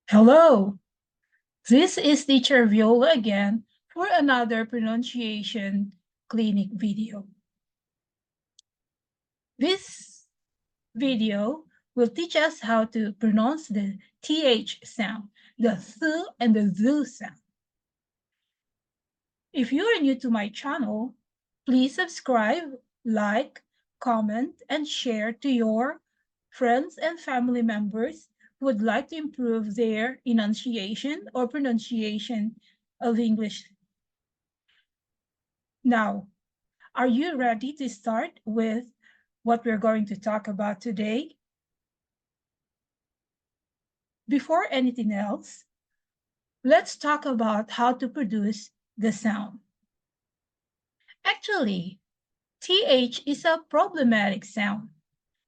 Hello, this is Teacher Viola again for another pronunciation clinic video. This video will teach us how to pronounce the TH sound, the th and the th sound. If you are new to my channel, please subscribe, like, comment, and share to your friends and family members who would like to improve their enunciation or pronunciation of English. Now, are you ready to start with what we're going to talk about today? Before anything else, let's talk about how to produce the sound. Actually, TH is a problematic sound,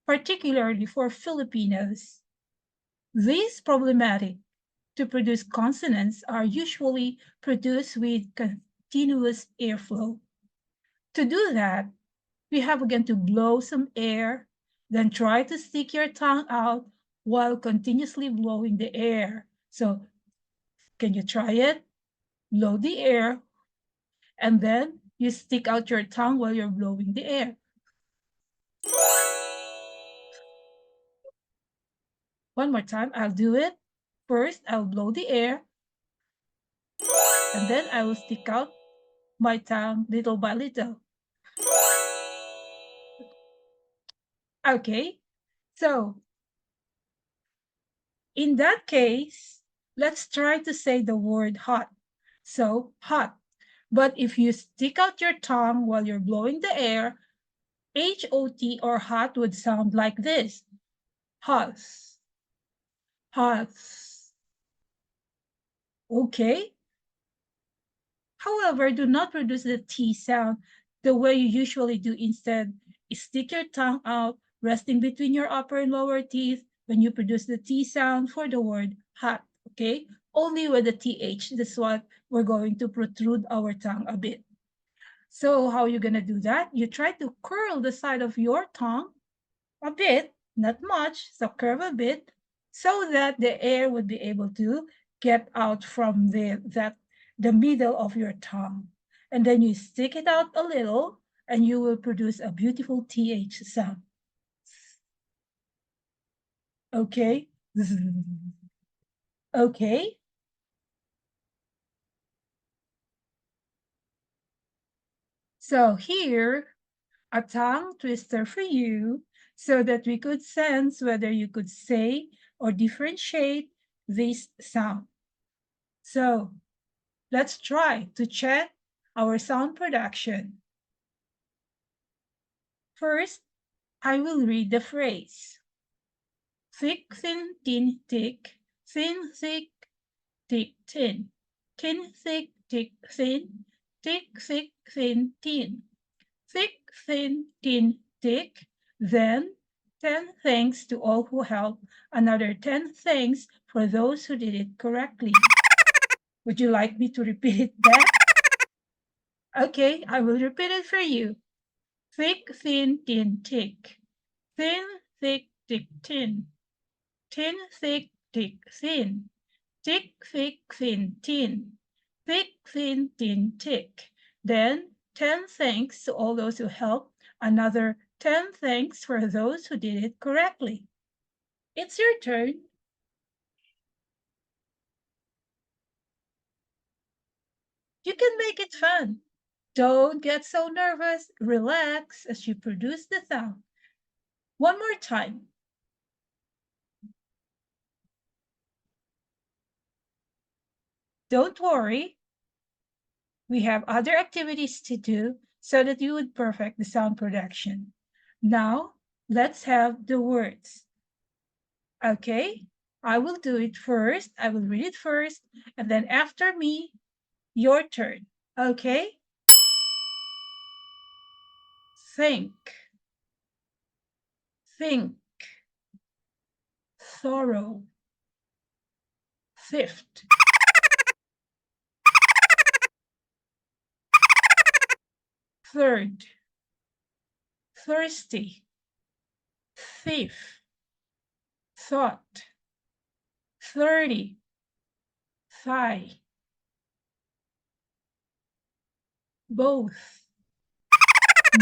particularly for Filipinos. These problematic to produce consonants are usually produced with continuous airflow. To do that, we have again to blow some air, then try to stick your tongue out while continuously blowing the air. So can you try it? Blow the air, and then you stick out your tongue while you're blowing the air. One more time, I'll do it. First, I'll blow the air, and then I will stick out my tongue little by little. Okay, so in that case, let's try to say the word hot. So, hot. But if you stick out your tongue while you're blowing the air, HOT or hot would sound like this. Hot. Hot. Okay? However, do not produce the T sound the way you usually do. Instead, stick your tongue out, resting between your upper and lower teeth when you produce the T sound for the word hot. Okay? Only with the TH. That's what we're going to protrude our tongue a bit. So how are you going to do that? You try to curl the side of your tongue a bit, not much, so curve a bit, so that the air would be able to get out from the middle of your tongue. And then you stick it out a little, and you will produce a beautiful TH sound. Okay? Okay? So here, a tongue twister for you so that we could sense whether you could say or differentiate this sound. So let's try to check our sound production. First, I will read the phrase. Thick, thin, thin, thick, thin, thick, thick, thin. Thin, thick, thick, thin, thick, thick, thin, thin. Thick, thin, thin, thick. Then 10 thanks to all who helped. Another 10 thanks for those who did it correctly. Would you like me to repeat that? Okay, I will repeat it for you. Thick, thin, thin, thick. Thin, thick, thick, thin. Thin, thick, thick, thin. Thick, thick, thin, thin. Thick, thin, thin, thick. Then 10 thanks to all those who helped. Another 10 thanks for those who did it correctly. It's your turn. You can make it fun. Don't get so nervous. Relax as you produce the sound. One more time. Don't worry. We have other activities to do so that you would perfect the sound production. Now, let's have the words. Okay? I will do it first. I will read it first. And then after me, your turn. Okay? Think, think, thorough, thrift, third, thirsty, thief, thought, 30, thigh, both,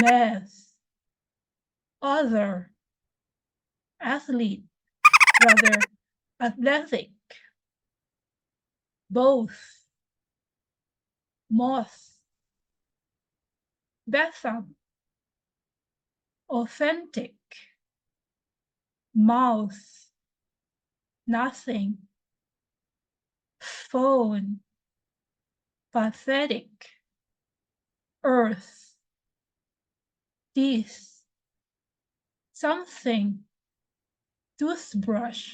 math, other, athlete, rather, athletic, both, moth, bathtub, authentic, mouth, nothing, phone, pathetic, earth, teeth, something, toothbrush,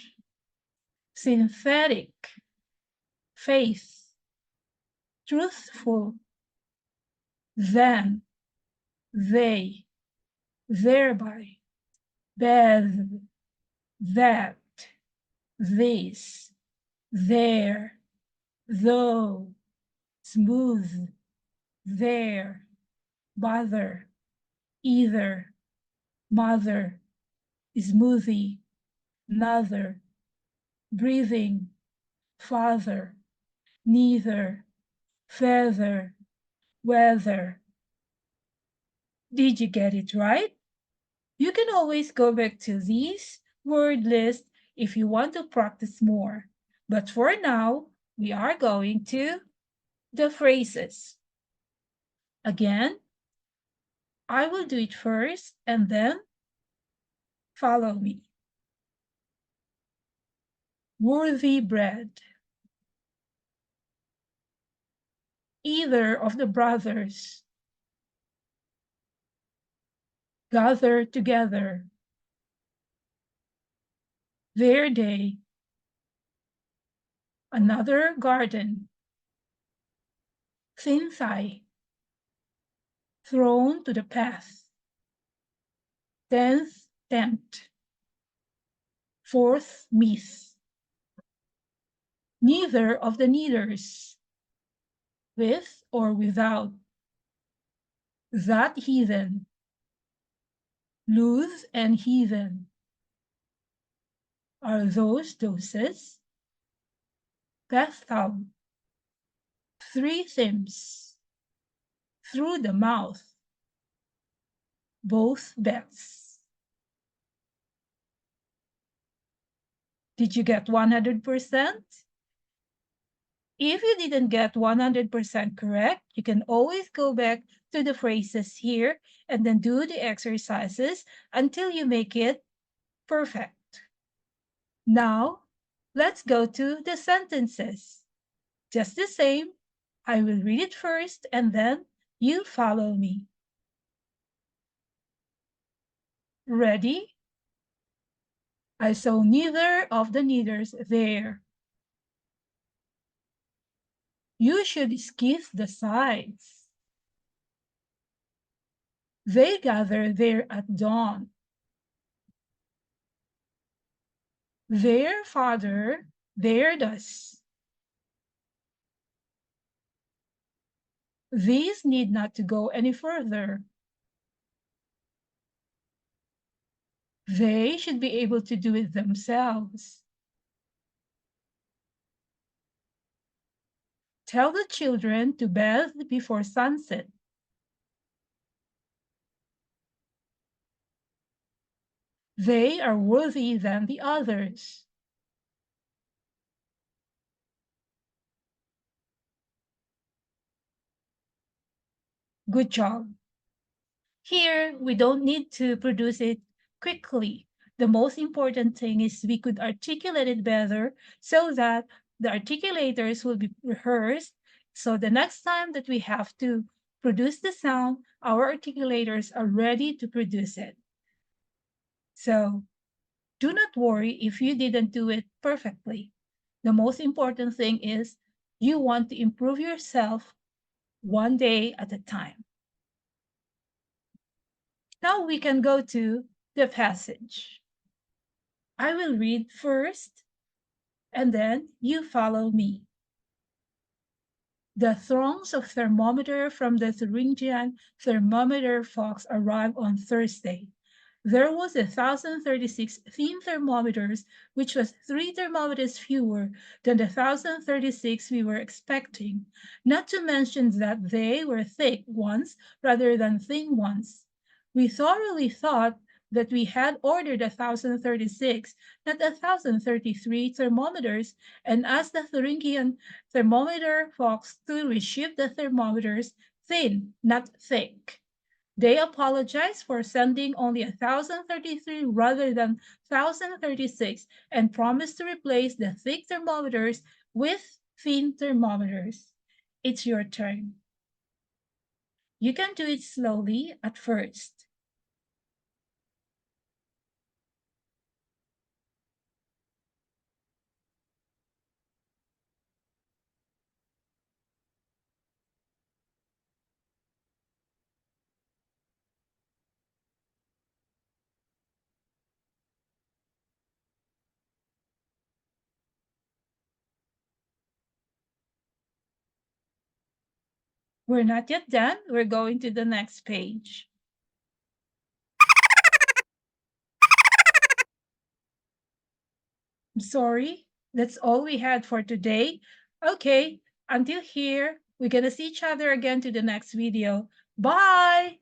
synthetic, faith, truthful, then, they, thereby, beth, that, this, there, though, smooth, there, bother, either, mother, smoothie, another, breathing, father, neither, feather, weather. Did you get it right? You can always go back to these word lists if you want to practice more. But for now, we are going to the phrases. Again, I will do it first and then follow me. Worthy bread. Either of the brothers. Gather together. Their day. Another garden. Thin thigh. Thrown to the path. 10th tent. 4th myth. Neither of the neiters. With or without. That heathen. Loose and heathen. Are those doses? Bathtub. 3 themes. Through the mouth. Both bets. Did you get 100%? If you didn't get 100% correct, you can always go back to the phrases here and then do the exercises until you make it perfect. Now, let's go to the sentences. Just the same, I will read it first and then you follow me. Ready? I saw neither of the neithers there. You should skip the sides. They gather there at dawn. Their father there does. These need not to go any further. They should be able to do it themselves. Tell the children to bathe before sunset. They are worthy than the others. Good job. Here, we don't need to produce it quickly. The most important thing is we could articulate it better so that the articulators will be rehearsed. So the next time that we have to produce the sound, our articulators are ready to produce it. So do not worry if you didn't do it perfectly. The most important thing is you want to improve yourself one day at a time. Now we can go to the passage. I will read first, and then you follow me. The throngs of thermometer from the Thuringian thermometer folks arrive on Thursday. there was 1,036 thin thermometers, which was 3 thermometers fewer than the 1,036 we were expecting, not to mention that they were thick ones rather than thin ones. We thoroughly thought that we had ordered 1,036, not 1,033 thermometers, and asked the Thuringian thermometer folks to reship the thermometers thin, not thick. They apologized for sending only 1,033 rather than 1,036 and promised to replace the thick thermometers with thin thermometers. It's your turn. You can do it slowly at first. We're not yet done. We're going to the next page. I'm sorry. That's all we had for today. Okay, until here, we're going to see each other again to the next video. Bye!